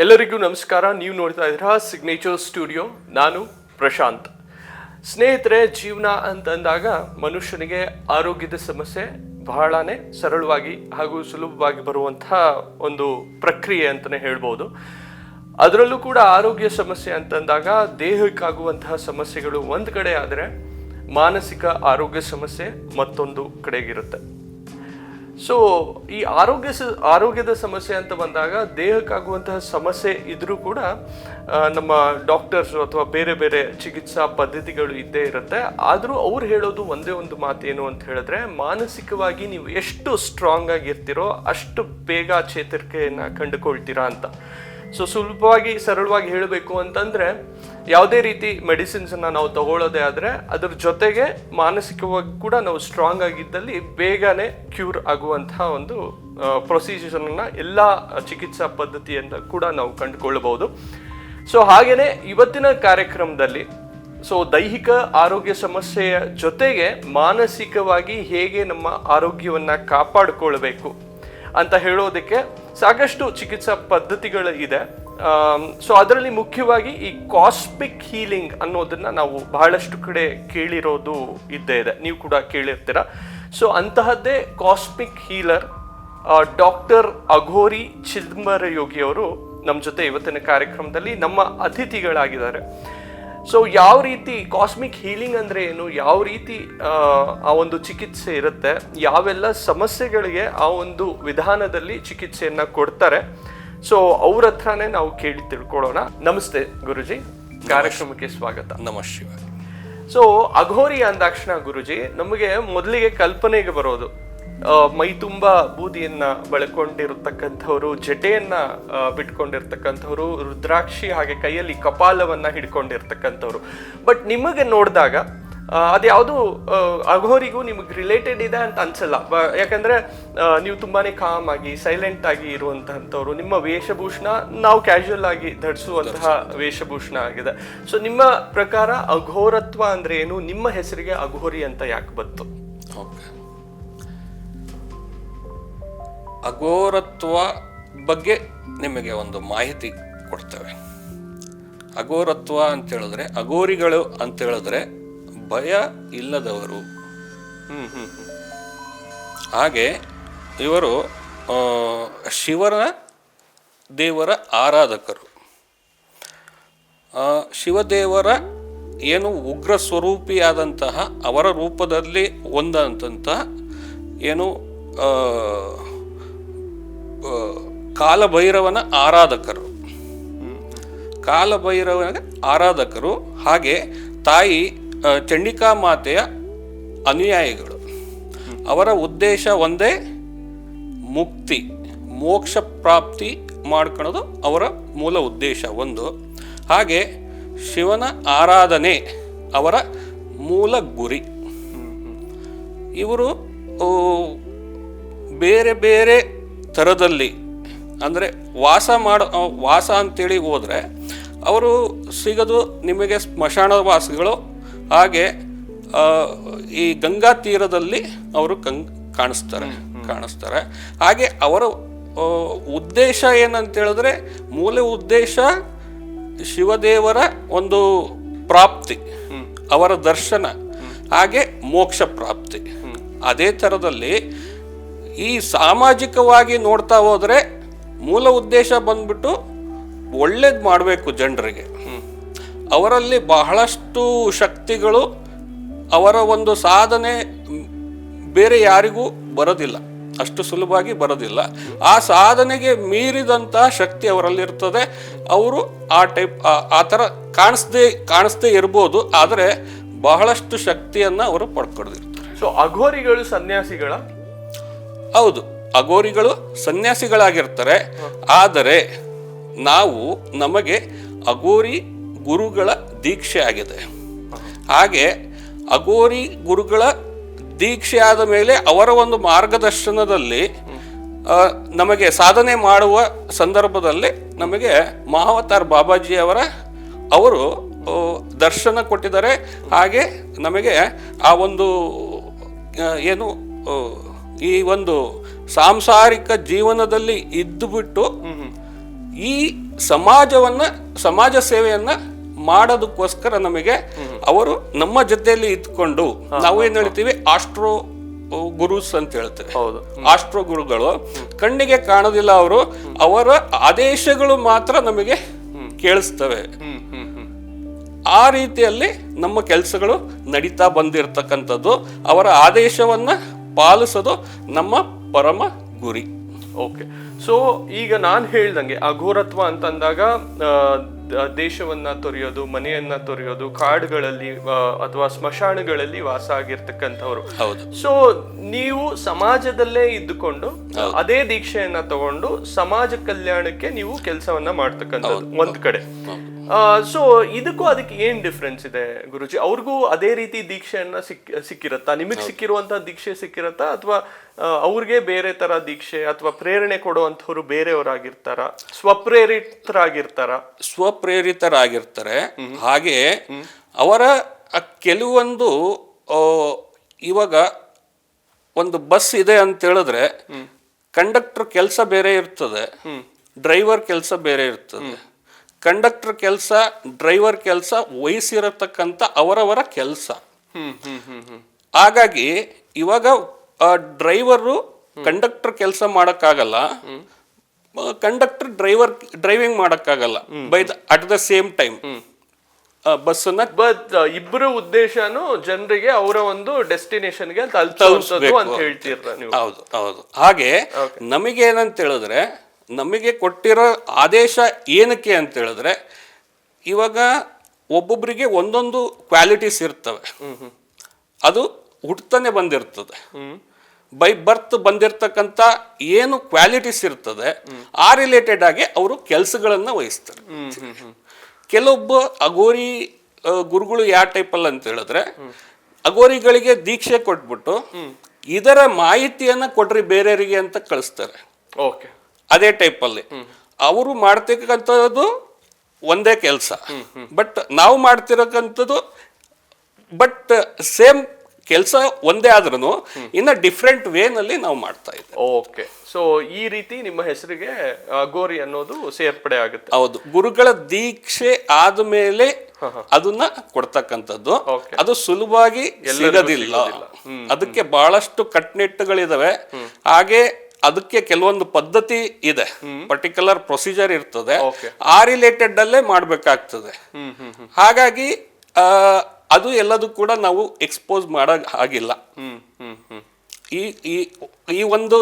ಎಲ್ಲರಿಗೂ ನಮಸ್ಕಾರ. ನೀವು ನೋಡ್ತಾ ಇದ್ದೀರಾ ಸಿಗ್ನೇಚರ್ ಸ್ಟುಡಿಯೋ. ನಾನು ಪ್ರಶಾಂತ್. ಸ್ನೇಹಿತರೆ, ಜೀವನ ಅಂತಂದಾಗ ಮನುಷ್ಯನಿಗೆ ಆರೋಗ್ಯದ ಸಮಸ್ಯೆ ಬಹಳನೇ ಸರಳವಾಗಿ ಹಾಗೂ ಸುಲಭವಾಗಿ ಬರುವಂತಹ ಒಂದು ಪ್ರಕ್ರಿಯೆ ಅಂತಲೇ ಹೇಳ್ಬೋದು. ಅದರಲ್ಲೂ ಕೂಡ ಆರೋಗ್ಯ ಸಮಸ್ಯೆ ಅಂತಂದಾಗ ದೇಹಕ್ಕಾಗುವಂತಹ ಸಮಸ್ಯೆಗಳು ಒಂದು ಕಡೆ ಆದರೆ ಮಾನಸಿಕ ಆರೋಗ್ಯ ಸಮಸ್ಯೆ ಮತ್ತೊಂದು ಕಡೆಗಿರುತ್ತೆ. ಸೊ ಈ ಆರೋಗ್ಯದ ಸಮಸ್ಯೆ ಅಂತ ಬಂದಾಗ ದೇಹಕ್ಕಾಗುವಂತಹ ಸಮಸ್ಯೆ ಇದ್ರೂ ಕೂಡ ನಮ್ಮ ಡಾಕ್ಟರ್ಸ್ ಅಥವಾ ಬೇರೆ ಬೇರೆ ಚಿಕಿತ್ಸಾ ಪದ್ಧತಿಗಳು ಇದ್ದೇ ಇರುತ್ತೆ. ಆದರೂ ಅವ್ರು ಹೇಳೋದು ಒಂದೇ ಒಂದು ಮಾತೇನು ಅಂತ ಹೇಳಿದ್ರೆ, ಮಾನಸಿಕವಾಗಿ ನೀವು ಎಷ್ಟು ಸ್ಟ್ರಾಂಗ್ ಆಗಿರ್ತೀರೋ ಅಷ್ಟು ಬೇಗ ಚೇತರಿಕೆಯನ್ನು ಕಂಡುಕೊಳ್ತೀರಾ ಅಂತ. ಸೊ ಸುಲಭವಾಗಿ ಸರಳವಾಗಿ ಹೇಳಬೇಕು ಅಂತಂದರೆ, ಯಾವುದೇ ರೀತಿ ಮೆಡಿಸಿನ್ಸನ್ನು ನಾವು ತಗೊಳ್ಳೋದೇ ಆದರೆ ಅದ್ರ ಜೊತೆಗೆ ಮಾನಸಿಕವಾಗಿ ಕೂಡ ನಾವು ಸ್ಟ್ರಾಂಗ್ ಆಗಿದ್ದಲ್ಲಿ ಬೇಗನೆ ಕ್ಯೂರ್ ಆಗುವಂತಹ ಒಂದು ಪ್ರೊಸೀಜರ್ನ ಎಲ್ಲ ಚಿಕಿತ್ಸಾ ಪದ್ಧತಿಯಿಂದ ಕೂಡ ನಾವು ಕಂಡುಕೊಳ್ಳಬಹುದು. ಸೊ ಹಾಗೆಯೇ ಇವತ್ತಿನ ಕಾರ್ಯಕ್ರಮದಲ್ಲಿ ದೈಹಿಕ ಆರೋಗ್ಯ ಸಮಸ್ಯೆಯ ಜೊತೆಗೆ ಮಾನಸಿಕವಾಗಿ ಹೇಗೆ ನಮ್ಮ ಆರೋಗ್ಯವನ್ನು ಕಾಪಾಡಿಕೊಳ್ಬೇಕು ಅಂತ ಹೇಳೋದಕ್ಕೆ ಸಾಕಷ್ಟು ಚಿಕಿತ್ಸಾ ಪದ್ಧತಿಗಳು ಇದೆ. ಸೊ ಅದರಲ್ಲಿ ಮುಖ್ಯವಾಗಿ ಈ ಕಾಸ್ಮಿಕ್ ಹೀಲಿಂಗ್ ಅನ್ನೋದನ್ನ ನಾವು ಬಹಳಷ್ಟು ಕಡೆ ಕೇಳಿರೋದು ಇದ್ದೇ ಇದೆ, ನೀವು ಕೂಡ ಕೇಳಿರ್ತೀರ. ಸೊ ಅಂತಹದ್ದೇ cosmic healer doctor Aghori Chidambarayogi ಅವರು ನಮ್ಮ ಜೊತೆ ಇವತ್ತಿನ ಕಾರ್ಯಕ್ರಮದಲ್ಲಿ ನಮ್ಮ ಅತಿಥಿಗಳಾಗಿದ್ದಾರೆ. ಸೊ ಯಾವ ರೀತಿ ಕಾಸ್ಮಿಕ್ ಹೀಲಿಂಗ್ ಅಂದರೆ ಏನು, ಯಾವ ರೀತಿ ಆ ಒಂದು ಚಿಕಿತ್ಸೆ ಇರುತ್ತೆ, ಯಾವೆಲ್ಲ ಸಮಸ್ಯೆಗಳಿಗೆ ಆ ಒಂದು ವಿಧಾನದಲ್ಲಿ ಚಿಕಿತ್ಸೆಯನ್ನು ಕೊಡ್ತಾರೆ, ಸೊ ಅವ್ರ ಹತ್ರನೇ ನಾವು ಕೇಳಿ ತಿಳ್ಕೊಳ್ಳೋಣ. ನಮಸ್ತೆ ಗುರುಜಿ, ಕಾರ್ಯಕ್ರಮಕ್ಕೆ ಸ್ವಾಗತ. ನಮಸ್ತೆ. ಸೊ ಅಘೋರಿ ಅಂದಾಕ್ಷಣ ಗುರುಜಿ, ನಮಗೆ ಮೊದಲಿಗೆ ಕಲ್ಪನೆಗೆ ಬರೋದು ಮೈ ತುಂಬ ಬೂದಿಯನ್ನ ಬಳಕೊಂಡಿರತಕ್ಕಂಥವ್ರು, ಜಟೆಯನ್ನ ಬಿಟ್ಕೊಂಡಿರ್ತಕ್ಕಂಥವ್ರು, ರುದ್ರಾಕ್ಷಿ ಹಾಗೆ ಕೈಯಲ್ಲಿ ಕಪಾಲವನ್ನ ಹಿಡ್ಕೊಂಡಿರ್ತಕ್ಕಂಥವ್ರು. ಬಟ್ ನಿಮಗೆ ನೋಡಿದಾಗ ಅದ್ಯಾವುದು ಅಘೋರಿಗೂ ನಿಮಗೆ ರಿಲೇಟೆಡ್ ಇದೆ ಅಂತ ಅನ್ಸಲ್ಲ. ಯಾಕಂದ್ರೆ ನೀವು ತುಂಬಾನೇ ಕಾಮ್ ಆಗಿ ಸೈಲೆಂಟ್ ಆಗಿ ಇರುವಂತಹವ್ರು. ನಿಮ್ಮ ವೇಷಭೂಷಣ ನಾವು ಕ್ಯಾಶುವಲ್ ಆಗಿ ಧರಿಸುವಂತಹ ವೇಷಭೂಷಣ ಆಗಿದೆ. ಸೊ ನಿಮ್ಮ ಪ್ರಕಾರ ಅಘೋರತ್ವ ಅಂದ್ರೆ ಏನು, ನಿಮ್ಮ ಹೆಸರಿಗೆ ಅಘೋರಿ ಅಂತ ಯಾಕೆ ಬಂತು? ಅಘೋರತ್ವ ಬಗ್ಗೆ ನಿಮಗೆ ಒಂದು ಮಾಹಿತಿ ಕೊಡ್ತೇವೆ. ಅಘೋರತ್ವ ಅಂತ ಹೇಳಿದ್ರೆ, ಅಘೋರಿಗಳು ಅಂತ ಹೇಳಿದ್ರೆ ಭಯ ಇಲ್ಲದವರು. ಹಾಗೆ ಇವರು ಶಿವನ ದೇವರ ಆರಾಧಕರು. ಶಿವದೇವರ ಏನು ಉಗ್ರ ಸ್ವರೂಪಿಯಾದಂತಹ ಅವರ ರೂಪದಲ್ಲಿ ಒಂದಂತಹ ಏನು ಕಾಲಭೈರವನ ಆರಾಧಕರು. ಕಾಲಭೈರವನ ಆರಾಧಕರು ಹಾಗೆ ತಾಯಿ ಚಂಡಿಕಾ ಮಾತೆಯ ಅನುಯಾಯಿಗಳು. ಅವರ ಉದ್ದೇಶ ಒಂದೇ, ಮುಕ್ತಿ, ಮೋಕ್ಷ ಪ್ರಾಪ್ತಿ ಮಾಡ್ಕೊಳ್ಳೋದು ಅವರ ಮೂಲ ಉದ್ದೇಶ ಒಂದು. ಹಾಗೆ ಶಿವನ ಆರಾಧನೆ ಅವರ ಮೂಲ ಗುರಿ. ಇವರು ಬೇರೆ ಬೇರೆ ಥರದಲ್ಲಿ ಅಂದರೆ ವಾಸ ಅಂತೇಳಿ ಹೋದರೆ ಅವರು ಸಿಗೋದು ನಿಮಗೆ ಸ್ಮಶಾನವಾಸಿಗಳು. ಹಾಗೆ ಈ ಗಂಗಾ ತೀರದಲ್ಲಿ ಅವರು ಕಾಣಿಸ್ತಾರೆ. ಹಾಗೆ ಅವರ ಉದ್ದೇಶ ಏನಂತ ಹೇಳಿದ್ರೆ, ಮೂಲ ಉದ್ದೇಶ ಶಿವದೇವರ ಒಂದು ಪ್ರಾಪ್ತಿ, ಅವರ ದರ್ಶನ, ಹಾಗೆ ಮೋಕ್ಷ ಪ್ರಾಪ್ತಿ. ಅದೇ ಥರದಲ್ಲಿ ಈ ಸಾಮಾಜಿಕವಾಗಿ ನೋಡ್ತಾ ಹೋದರೆ ಮೂಲ ಉದ್ದೇಶ ಬಂದ್ಬಿಟ್ಟು ಒಳ್ಳೇದು ಮಾಡಬೇಕು ಜನರಿಗೆ. ಅವರಲ್ಲಿ ಬಹಳಷ್ಟು ಶಕ್ತಿಗಳು, ಅವರ ಒಂದು ಸಾಧನೆ ಬೇರೆ ಯಾರಿಗೂ ಬರೋದಿಲ್ಲ, ಅಷ್ಟು ಸುಲಭವಾಗಿ ಬರೋದಿಲ್ಲ. ಆ ಸಾಧನೆಗೆ ಮೀರಿದಂತಹ ಶಕ್ತಿ ಅವರಲ್ಲಿರ್ತದೆ. ಅವರು ಆ ಥರ ಕಾಣಿಸ್ದೇ ಇರ್ಬೋದು, ಆದರೆ ಬಹಳಷ್ಟು ಶಕ್ತಿಯನ್ನು ಅವರು ಪಡ್ಕೊಂಡಿರ್ತಾರೆ. ಸೊ ಅಘೋರಿಗಳು ಸನ್ಯಾಸಿಗಳ? ಹೌದು, ಅಘೋರಿಗಳು ಸನ್ಯಾಸಿಗಳಾಗಿರ್ತಾರೆ. ಆದರೆ ನಮಗೆ ಅಘೋರಿ ಗುರುಗಳ ದೀಕ್ಷೆ ಆಗಿದೆ. ಹಾಗೆ ಅಘೋರಿ ಗುರುಗಳ ದೀಕ್ಷೆ ಆದ ಮೇಲೆ ಅವರ ಒಂದು ಮಾರ್ಗದರ್ಶನದಲ್ಲಿ ನಮಗೆ ಸಾಧನೆ ಮಾಡುವ ಸಂದರ್ಭದಲ್ಲಿ ನಮಗೆ ಮಹಾವತಾರ್ ಬಾಬಾಜಿ ಅವರು ದರ್ಶನ ಕೊಟ್ಟಿದ್ದಾರೆ. ಹಾಗೆ ನಮಗೆ ಆ ಒಂದು ಏನು ಈ ಒಂದು ಸಾಂಸಾರಿಕ ಜೀವನದಲ್ಲಿ ಇದ್ದು ಬಿಟ್ಟು ಈ ಸಮಾಜ ಸೇವೆಯನ್ನ ಮಾಡೋದಕ್ಕೋಸ್ಕರ ನಮಗೆ ಅವರು ನಮ್ಮ ಜೊತೆಯಲ್ಲಿ ಇದ್ಕೊಂಡು ನಾವು ಏನ್ ಹೇಳ್ತೀವಿ ಆಸ್ಟ್ರೋ ಗುರುಸ್ ಅಂತ ಹೇಳ್ತೇವೆ. ಹೌದು. ಆಸ್ಟ್ರೋ ಗುರುಗಳು ಕಣ್ಣಿಗೆ ಕಾಣೋದಿಲ್ಲ, ಅವರು ಅವರ ಆದೇಶಗಳು ಮಾತ್ರ ನಮಗೆ ಕೇಳಿಸ್ತವೆ. ಆ ರೀತಿಯಲ್ಲಿ ನಮ್ಮ ಕೆಲಸಗಳು ನಡೀತಾ ಬಂದಿರತಕ್ಕಂಥದ್ದು. ಅವರ ಆದೇಶವನ್ನ ಪಾಲಿಸೋದು ನಮ್ಮ ಪರಮ ಗುರಿ. ಓಕೆ. ಸೊ ಈಗ ನಾನು ಹೇಳ್ದಂಗೆ ಅಘೋರತ್ವ ಅಂತಂದಾಗ ದೇಶವನ್ನ ತೊರೆಯೋದು, ಮನೆಯನ್ನ ತೊರೆಯೋದು, ಕಾಡುಗಳಲ್ಲಿ ಅಥವಾ ಸ್ಮಶಾನಗಳಲ್ಲಿ ವಾಸ ಆಗಿರ್ತಕ್ಕಂಥವ್ರು. ಹೌದು. ಸೊ ನೀವು ಸಮಾಜದಲ್ಲೇ ಇದ್ದುಕೊಂಡು ಅದೇ ದೀಕ್ಷೆಯನ್ನ ತಗೊಂಡು ಸಮಾಜ ಕಲ್ಯಾಣಕ್ಕೆ ನೀವು ಕೆಲಸವನ್ನ ಮಾಡ್ತಕ್ಕಂಥದ್ದು ಒಂದ್ ಕಡೆ. ಸೊ ಇದಕ್ಕೂ ಅದಕ್ಕೆ ಏನ್ ಡಿಫ್ರೆನ್ಸ್ ಇದೆ ಗುರುಜಿ? ಅವ್ರಿಗೂ ಅದೇ ರೀತಿ ದೀಕ್ಷೆಯನ್ನ ಸಿಕ್ಕಿರತ್ತಾ? ನಿಮಗ್ ಸಿಕ್ಕಿರುವಂತ ದೀಕ್ಷೆ ಸಿಕ್ಕಿರತ್ತಾ, ಅಥವಾ ಅವ್ರಿಗೆ ಬೇರೆ ತರ ದೀಕ್ಷೆ ಅಥವಾ ಪ್ರೇರಣೆ ಕೊಡುವಂತವ್ರು ಬೇರೆಯವರಾಗಿರ್ತಾರ, ಸ್ವಪ್ರೇರಿತರಾಗಿರ್ತಾರೆ. ಹಾಗೆ ಅವರ ಕೆಲವೊಂದು ಇವಾಗ ಒಂದು ಬಸ್ ಇದೆ ಅಂತ ಹೇಳಿದ್ರೆ ಕಂಡಕ್ಟರ್ ಕೆಲಸ ಬೇರೆ ಇರ್ತದೆ, ಡ್ರೈವರ್ ಕೆಲಸ ಬೇರೆ ಇರ್ತದೆ. ಕಂಡಕ್ಟರ್ ಕೆಲಸ, ಡ್ರೈವರ್ ಕೆಲಸ ವಹಿಸಿರತಕ್ಕಂಥ ಅವರವರ ಕೆಲಸ. ಹಾಗಾಗಿ ಇವಾಗ ಡ್ರೈವರು ಕಂಡಕ್ಟರ್ ಕೆಲಸ ಮಾಡಕ್ಕಾಗಲ್ಲ, ಕಂಡಕ್ಟರ್ ಡ್ರೈವಿಂಗ್ ಮಾಡಕ್ಕಾಗಲ್ಲ ಅಟ್ ದ ಸೇಮ್ ಟೈಮ್ ಬಸ್ಸನ್ನ. ಬಟ್ ಇಬ್ಬರ ಉದ್ದೇಶನು ಜನರಿಗೆ ಅವರ ಒಂದು ಡೆಸ್ಟಿನೇಷನ್ಗೆ ತಲುಪಿಸುವುದು ಅಂತ ಹೇಳ್ತೀರ ನೀವು? ಹೌದು ಹೌದು. ಹಾಗೆ ನಮಗೆ ಏನಂತ ಹೇಳಿದ್ರೆ, ನಮಗೆ ಕೊಟ್ಟಿರೋ ಆದೇಶ ಏನಕ್ಕೆ ಅಂತ ಹೇಳಿದ್ರೆ, ಇವಾಗ ಒಬ್ಬೊಬ್ಬರಿಗೆ ಒಂದೊಂದು ಕ್ವಾಲಿಟೀಸ್ ಇರ್ತವೆ. ಅದು ಹುಟ್ಟತಾನೆ ಬಂದಿರ್ತದೆ, ಬೈ ಬರ್ತ್ ಬಂದಿರತಕ್ಕಂಥ ಏನು ಕ್ವಾಲಿಟೀಸ್ ಇರ್ತದೆ ಆ ರಿಲೇಟೆಡ್ ಆಗಿ ಅವರು ಕೆಲಸಗಳನ್ನ ವಹಿಸ್ತಾರೆ. ಕೆಲವೊಬ್ಬ ಅಘೋರಿ ಗುರುಗಳು ಯಾವ ಟೈಪಲ್ಲಿ ಅಂತ ಹೇಳಿದ್ರೆ, ಅಘೋರಿಗಳಿಗೆ ದೀಕ್ಷೆ ಕೊಟ್ಬಿಟ್ಟು ಇದರ ಮಾಹಿತಿಯನ್ನ ಕೊಡ್ರಿ ಬೇರೆಯವರಿಗೆ ಅಂತ ಕಳಿಸ್ತಾರೆ. ಓಕೆ. ಅದೇ ಟೈಪಲ್ಲಿ ಅವರು ಮಾಡ್ತಕ್ಕಂಥದ್ದು ಒಂದೇ ಕೆಲಸ, ಬಟ್ ನಾವು ಮಾಡ್ತಿರಕ್ಕಂಥದ್ದು ಬಟ್ ಸೇಮ್ ಕೆಲಸ ಒಂದೇ ಆದ್ರೂ ಇನ್ನ ಡಿಫ್ರೆಂಟ್ ವೇನಲ್ಲಿ ನಾವು ಮಾಡ್ತಾ ಇದ್ದೇವೆ. ಓಕೆ. ಸೊ ಈ ರೀತಿ ನಿಮ್ಮ ಹೆಸರಿಗೆ ಅಘೋರಿ ಅನ್ನೋದು ಸೇರ್ಪಡೆ ಆಗುತ್ತೆ. ಹೌದು. ಗುರುಗಳ ದೀಕ್ಷೆ ಆದ್ಮೇಲೆ ಅದನ್ನ ಕೊಡ್ತಕ್ಕಂಥದ್ದು. ಅದು ಸುಲಭವಾಗಿ ಸಿಗೋದಿಲ್ಲ, ಅದಕ್ಕೆ ಬಹಳಷ್ಟು ಕಟ್ಟುನಿಟ್ಟುಗಳಿದಾವೆ. ಹಾಗೆ ಅದಕ್ಕೆ ಕೆಲವೊಂದು ಪದ್ಧತಿ ಇದೆ, ಪರ್ಟಿಕ್ಯುಲರ್ ಪ್ರೊಸೀಜರ್ ಇರ್ತದೆ, ಆ ರಿಲೇಟೆಡ್ ಅಲ್ಲೇ ಮಾಡ್ಬೇಕಾಗ್ತದೆ. ಹಾಗಾಗಿ ಅದು ಎಲ್ಲದೂ ಕೂಡ ನಾವು ಎಕ್ಸ್ಪೋಸ್ ಮಾಡಕ್ ಆಗಿಲ್ಲ. ಈ ಒಂದು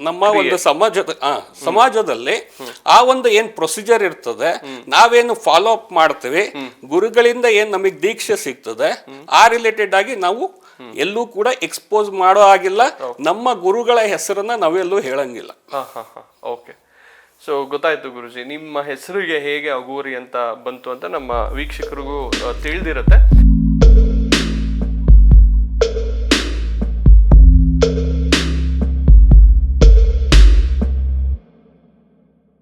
ನಮ್ಮ ಒಂದು ಸಮಾಜದಲ್ಲಿ ಆ ಒಂದು ಏನ್ ಪ್ರೊಸೀಜರ್ ಇರ್ತದೆ, ನಾವೇನು ಫಾಲೋ ಅಪ್ ಮಾಡ್ತೀವಿ, ಗುರುಗಳಿಂದ ಏನ್ ನಮಗೆ ದೀಕ್ಷೆ ಸಿಗ್ತದೆ, ಆ ರಿಲೇಟೆಡ್ ಆಗಿ ನಾವು ಎಲ್ಲೂ ಕೂಡ ಎಕ್ಸ್ಪೋಸ್ ಮಾಡೋ ಆಗಿಲ್ಲ. ನಮ್ಮ ಗುರುಗಳ ಹೆಸರನ್ನ ನಾವೆಲ್ಲೂ ಹೇಳಂಗಿಲ್ಲ. ಓಕೆ. ಸೊ ಗೊತ್ತಾಯ್ತು ಗುರುಜಿ, ನಿಮ್ಮ ಹೆಸರಿಗೆ ಹೇಗೆ ಅಘೋರಿ ಅಂತ ಬಂತು ಅಂತ ನಮ್ಮ ವೀಕ್ಷಕರಿಗೂ ತಿಳಿದಿರುತ್ತೆ.